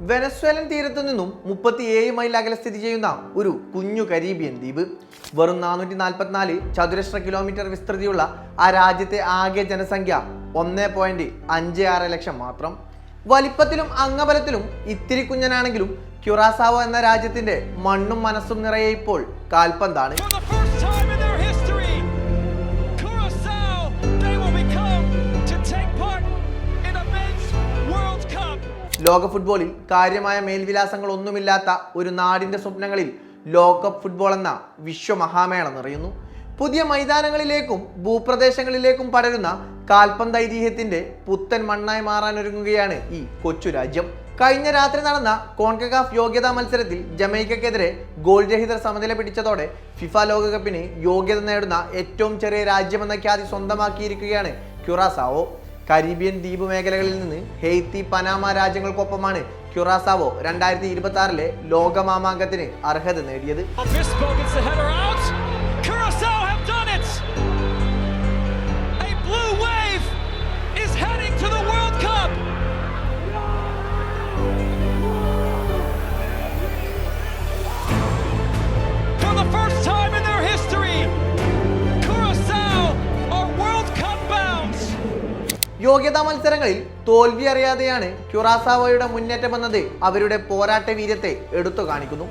Venezuelan തീരത്തു നിന്നും 37 mile അകലെ സ്ഥിതി ചെയ്യുന്ന ഒരു കുഞ്ഞു കരീബിയൻ ദ്വീപ്. വെറും 444 ചതുരശ്ര കിലോമീറ്റർ വിസ്തൃതിയുള്ള ആ രാജ്യത്തെ ആകെ ജനസംഖ്യ 1.56 ലക്ഷം മാത്രം. വലിപ്പത്തിലും അംഗബലത്തിലും ഇത്തിരി കുഞ്ഞനാണെങ്കിലും ക്യുറാസാവോ എന്ന രാജ്യത്തിന്റെ മണ്ണും മനസ്സും നിറയെ ഇപ്പോൾ കാൽപന്താണ്. ലോക ഫുട്ബോളിൽ കാര്യമായ മേൽവിലാസങ്ങളൊന്നുമില്ലാത്ത ഒരു നാടിന്റെ സ്വപ്നങ്ങളിൽ ലോകകപ്പ് ഫുട്ബോൾ എന്ന വിശ്വമഹാമേള നിറയുന്നു. പുതിയ മൈതാനങ്ങളിലേക്കും ഭൂപ്രദേശങ്ങളിലേക്കും പടരുന്ന കാൽപന്ത് ഐതിഹ്യത്തിന്റെ പുത്തൻ മണ്ണായി മാറാനൊരുങ്ങുകയാണ് ഈ കൊച്ചു രാജ്യം. കഴിഞ്ഞ രാത്രി നടന്ന കോൺകക്കാഫ് യോഗ്യതാ മത്സരത്തിൽ ജമൈക്കക്കെതിരെ ഗോൾ രഹിത സമനില പിടിച്ചതോടെ ഫിഫ ലോകകപ്പിന് യോഗ്യത നേടുന്ന ഏറ്റവും ചെറിയ രാജ്യമെന്ന ഖ്യാതി സ്വന്തമാക്കിയിരിക്കുകയാണ് ക്യുറാസാവോ. കരീബിയൻ ദ്വീപ് മേഖലകളിൽ നിന്ന് ഹെയ്ത്തി, പനാമ രാജ്യങ്ങൾക്കൊപ്പമാണ് ക്യുറാസാവോ 2026 ലോകമാമാങ്കത്തിന് അർഹത നേടിയത്. യോഗ്യതാ മത്സരങ്ങളിൽ തോൽവി അറിയാതെയാണ് ക്യുറാസാവോയുടെ മുന്നേറ്റമെന്നത് അവരുടെ പോരാട്ട വീര്യത്തെ എടുത്തു കാണിക്കുന്നു.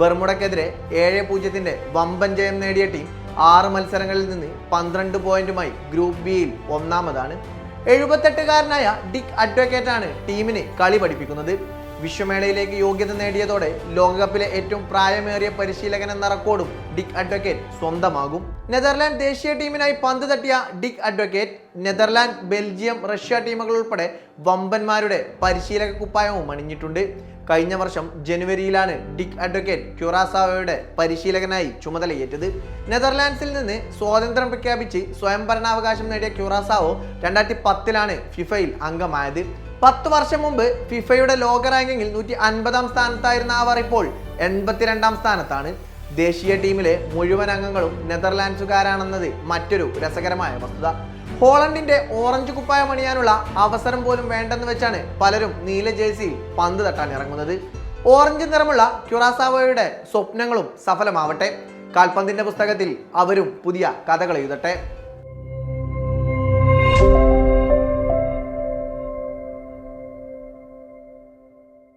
ബർമുഡക്കെതിരെ 7-0 വമ്പൻ ജയം നേടിയ ടീം 6 മത്സരങ്ങളിൽ നിന്ന് 12 പോയിന്റുമായി ഗ്രൂപ്പ് ബിയിൽ ഒന്നാമതാണ്. 78-കാരനായ ഡിക് അഡ്വക്കേറ്റ് ആണ് ടീമിന് കളി പഠിപ്പിക്കുന്നത്. വിശ്വമേളയിലേക്ക് യോഗ്യത നേടിയതോടെ ലോകകപ്പിലെ ഏറ്റവും പ്രായമേറിയ പരിശീലകൻ എന്ന റെക്കോർഡും ഡിക് അഡ്വക്കേറ്റ് സ്വന്തമാകും. നെതർലാൻഡ് ദേശീയ ടീമിനായി പന്ത് തട്ടിയ ഡിക് അഡ്വക്കേറ്റ് നെതർലാൻഡ്, ബെൽജിയം, റഷ്യ ടീമുകൾ ഉൾപ്പെടെ വമ്പന്മാരുടെ പരിശീലക കുപ്പായവും അണിഞ്ഞിട്ടുണ്ട്. കഴിഞ്ഞ വർഷം ജനുവരിയിലാണ് ഡിക് അഡ്വക്കേറ്റ് ക്യുറാസാവോയുടെ പരിശീലകനായി ചുമതലയേറ്റത്. നെതർലാൻഡ്സിൽ നിന്ന് സ്വാതന്ത്ര്യം പ്രഖ്യാപിച്ച് സ്വയം ഭരണാവകാശം നേടിയ ക്യുറാസാവോ 2010 ഫിഫയിൽ അംഗമായത്. 10 വർഷം മുമ്പ് ഫിഫയുടെ ലോക റാങ്കിങ്ങിൽ 150-ാം സ്ഥാനത്തായിരുന്ന അവർ ഇപ്പോൾ 82-ാം സ്ഥാനത്താണ്. ദേശീയ ടീമിലെ മുഴുവൻ അംഗങ്ങളും നെതർലാൻഡ്സുകാരാണെന്നത് മറ്റൊരു രസകരമായ വസ്തുത. ഹോളണ്ടിന്റെ ഓറഞ്ച് കുപ്പായം അണിയാനുള്ള അവസരം പോലും വേണ്ടെന്ന് വെച്ചാണ് പലരും നീല ജേഴ്സിയിൽ പന്ത് തട്ടാൻ ഇറങ്ങുന്നത്. ഓറഞ്ച് നിറമുള്ള ക്യുറാസാവോയുടെ സ്വപ്നങ്ങളും സഫലമാവട്ടെ. കാൽപന്തിന്റെ പുസ്തകത്തിൽ അവരും പുതിയ കഥകൾ എഴുതട്ടെ.